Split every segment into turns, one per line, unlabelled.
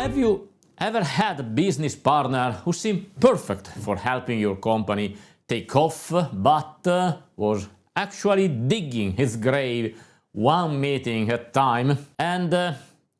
Have you ever had a business partner who seemed perfect for helping your company take off, but was actually digging his grave one meeting at a time? And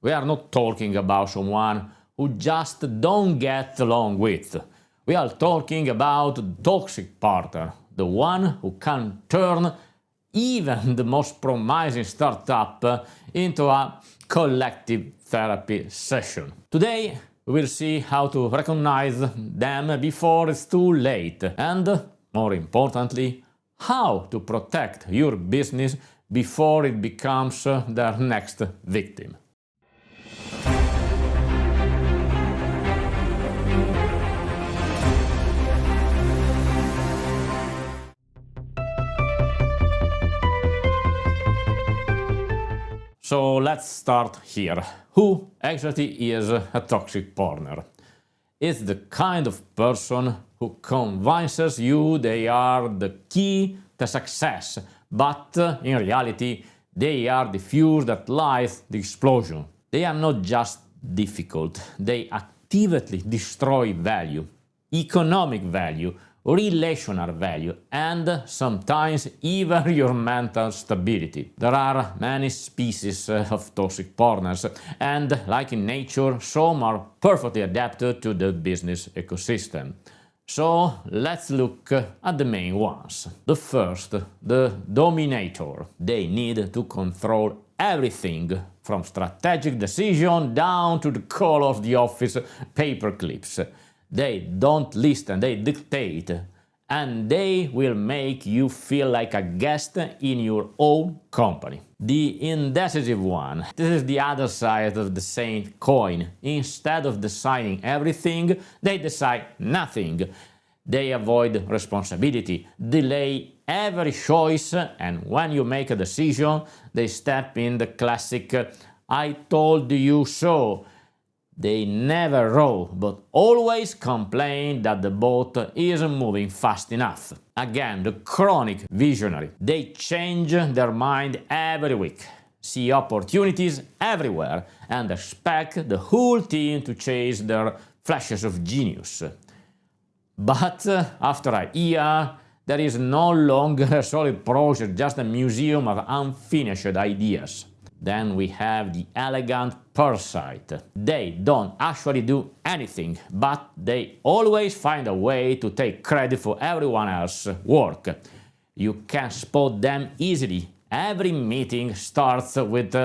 we are not talking about someone who just don't get along with. We are talking about the toxic partner, the one who can turn even the most promising startup into a collective therapy session. Today, we will see how to recognize them before it's too late, and, more importantly, how to protect your business before it becomes their next victim. So let's start here. Who exactly is a toxic partner? It's the kind of person who convinces you they are the key to success, but in reality they are the fuse that lights the explosion. They are not just difficult, they actively destroy value, economic value, relational value, and sometimes even your mental stability. There are many species of toxic partners, and like in nature, some are perfectly adapted to the business ecosystem. So let's look at the main ones. The first, the Dominator. They need to control everything, from strategic decision down to the color of the office paper clips. They don't listen, they dictate, and they will make you feel like a guest in your own company. The indecisive one. This is the other side of the same coin. Instead of deciding everything, they decide nothing. They avoid responsibility, delay every choice, and when you make a decision, they step in the classic "I told you so." They never row, but always complain that the boat isn't moving fast enough. Again, the chronic visionary. They change their mind every week, see opportunities everywhere, and expect the whole team to chase their flashes of genius. But after a year, there is no longer a solid project, just a museum of unfinished ideas. Then we have the Elegant Parasite. They don't actually do anything, but they always find a way to take credit for everyone else's work. You can spot them easily. Every meeting starts with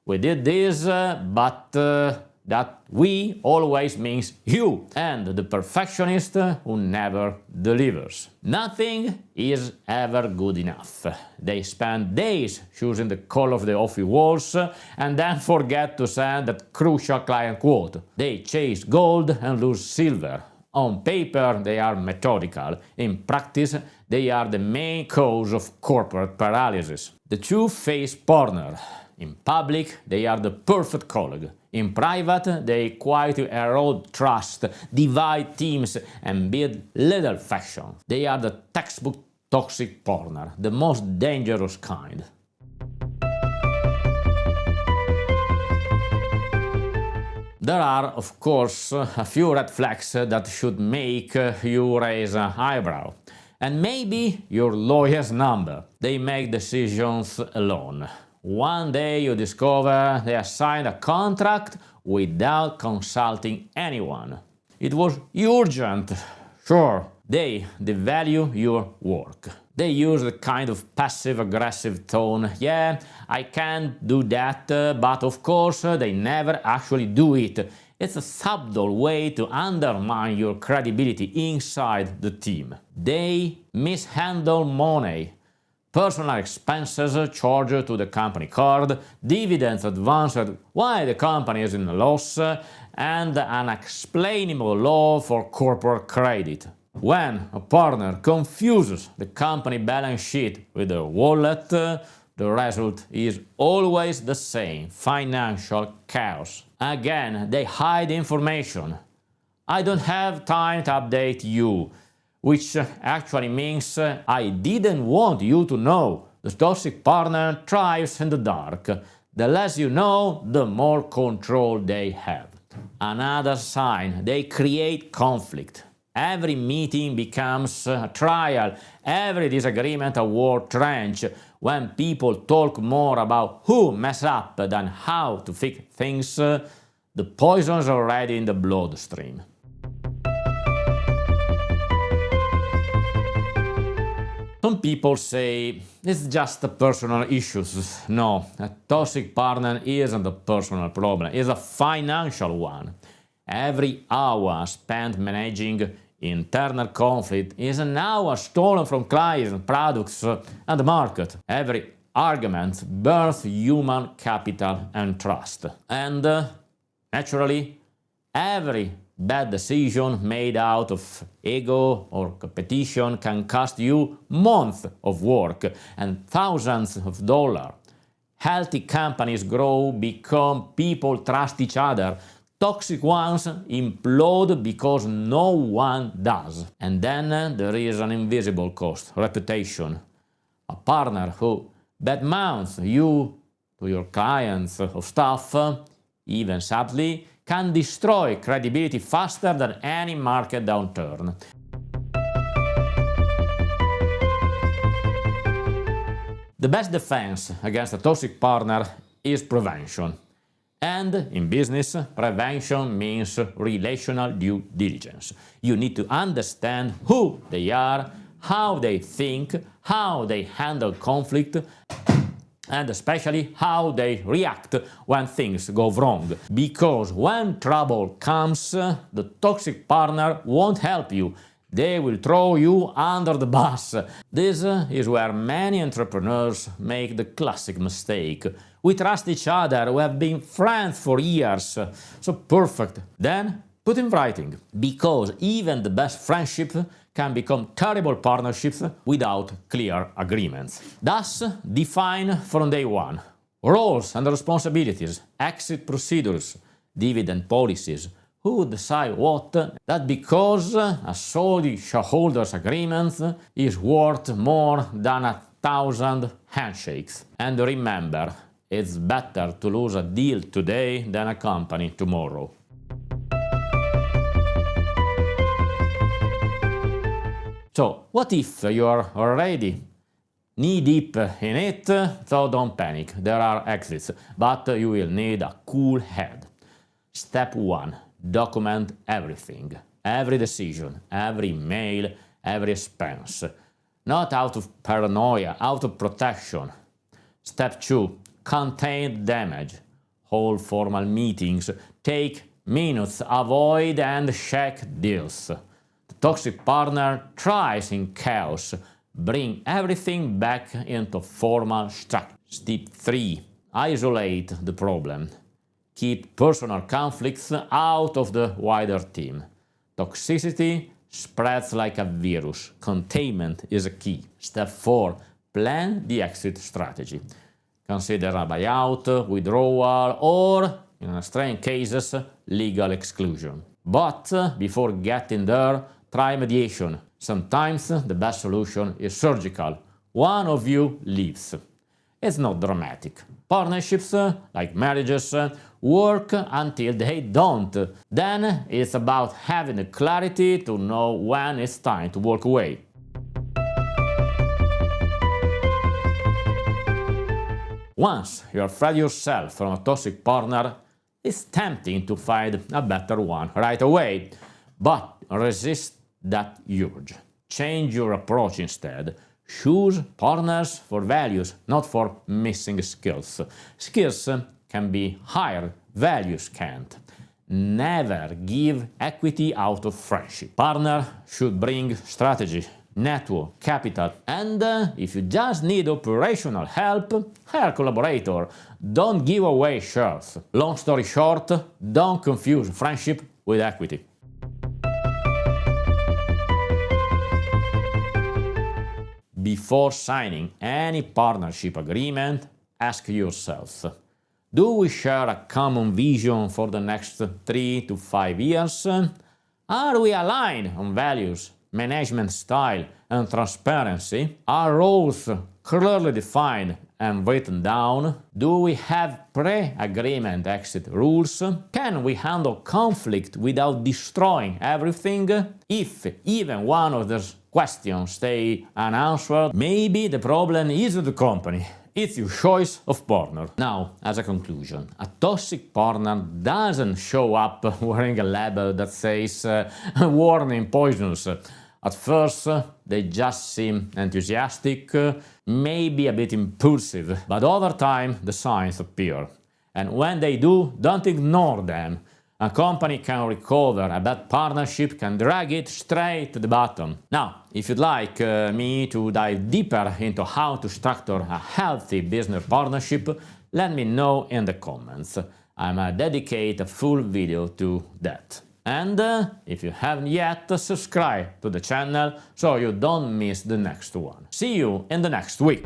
"we did this, but that we" always means you, and the perfectionist who never delivers. Nothing is ever good enough. They spend days choosing the color of the office walls and then forget to send that crucial client quote. They chase gold and lose silver. On paper, they are methodical. In practice, they are the main cause of corporate paralysis. The two-faced partner. In public, they are the perfect colleague. In private, they quietly erode trust, divide teams, and build little faction. They are the textbook toxic partner, the most dangerous kind. There are, of course, a few red flags that should make you raise an eyebrow. And maybe your lawyer's number. They make decisions alone. One day you discover they have signed a contract without consulting anyone. It was urgent, sure. They devalue your work. They use the kind of passive-aggressive tone. "Yeah, I can't do that, but of course they never actually do it." It's a subtle way to undermine your credibility inside the team. They mishandle money. Personal expenses charged to the company card, dividends advanced while the company is in a loss, and an unexplainable law for corporate credit. When a partner confuses the company balance sheet with their wallet, the result is always the same: financial chaos. Again, they hide information. "I don't have time to update you," which actually means "I didn't want you to know." The toxic partner thrives in the dark. The less you know, the more control they have. Another sign, they create conflict. Every meeting becomes a trial, every disagreement a war trench. When people talk more about who mess up than how to fix things, the poison's already in the bloodstream. Some people say it's just a personal issues. No, a toxic partner isn't a personal problem, it's a financial one. Every hour spent managing internal conflict is an hour stolen from clients, products, and the market. Every argument burns human capital and trust. And naturally, every bad decision made out of ego or competition can cost you months of work and thousands of dollars. Healthy companies grow because people trust each other. Toxic ones implode because no one does. And then there is an invisible cost, reputation. A partner who badmouths you to your clients or staff, even subtly, can destroy credibility faster than any market downturn. The best defense against a toxic partner is prevention. And in business, prevention means relational due diligence. You need to understand who they are, how they think, how they handle conflict, and especially how they react when things go wrong. Because when trouble comes, the toxic partner won't help you. They will throw you under the bus. This is where many entrepreneurs make the classic mistake. We trust each other, we have been friends for years, so perfect. Then put in writing, because even the best friendship can become terrible partnerships without clear agreements. Thus, define from day one roles and responsibilities, exit procedures, dividend policies, who decide what, that because a solid shareholders agreement is worth more than 1,000 handshakes. And remember, it's better to lose a deal today than a company tomorrow. So, what if you are already knee-deep in it? So don't panic, there are exits, but you will need a cool head. Step 1. Document everything, every decision, every mail, every expense. Not out of paranoia, out of protection. Step 2. Contain damage. Hold formal meetings, take minutes, avoid and check deals. The toxic partner thrives in chaos. Bring everything back into formal structure. Step 3. Isolate the problem. Keep personal conflicts out of the wider team. Toxicity spreads like a virus. Containment is a key. Step 4. Plan the exit strategy. Consider a buyout, withdrawal, or, in extreme cases, legal exclusion. But before getting there, try mediation. Sometimes the best solution is surgical. One of you leaves. It's not dramatic. Partnerships, like marriages, work until they don't. Then it's about having the clarity to know when it's time to walk away. Once you have freed yourself from a toxic partner, it's tempting to find a better one right away. But resist that urge. Change your approach instead. Choose partners for values, not for missing skills. Skills can be hired, values can't. Never give equity out of friendship. Partner should bring strategy, network, capital, and if you just need operational help, hire a collaborator. Don't give away shares. Long story short, don't confuse friendship with equity. Before signing any partnership agreement, ask yourself, do we share a common vision for the next 3 to 5 years? Are we aligned on values, management style, and transparency? Are roles clearly defined and written down? Do we have pre-agreement exit rules? Can we handle conflict without destroying everything? If even one of those questions stay unanswered, maybe the problem isn't the company. It's your choice of partner. Now, as a conclusion, a toxic partner doesn't show up wearing a label that says warning poisonous. At first, they just seem enthusiastic, maybe a bit impulsive, but over time the signs appear. And when they do, don't ignore them. A company can recover, a bad partnership can drag it straight to the bottom. Now, if you'd like me to dive deeper into how to structure a healthy business partnership, let me know in the comments. I'm dedicate a full video to that. And if you haven't yet, subscribe to the channel so you don't miss the next one. See you in the next week!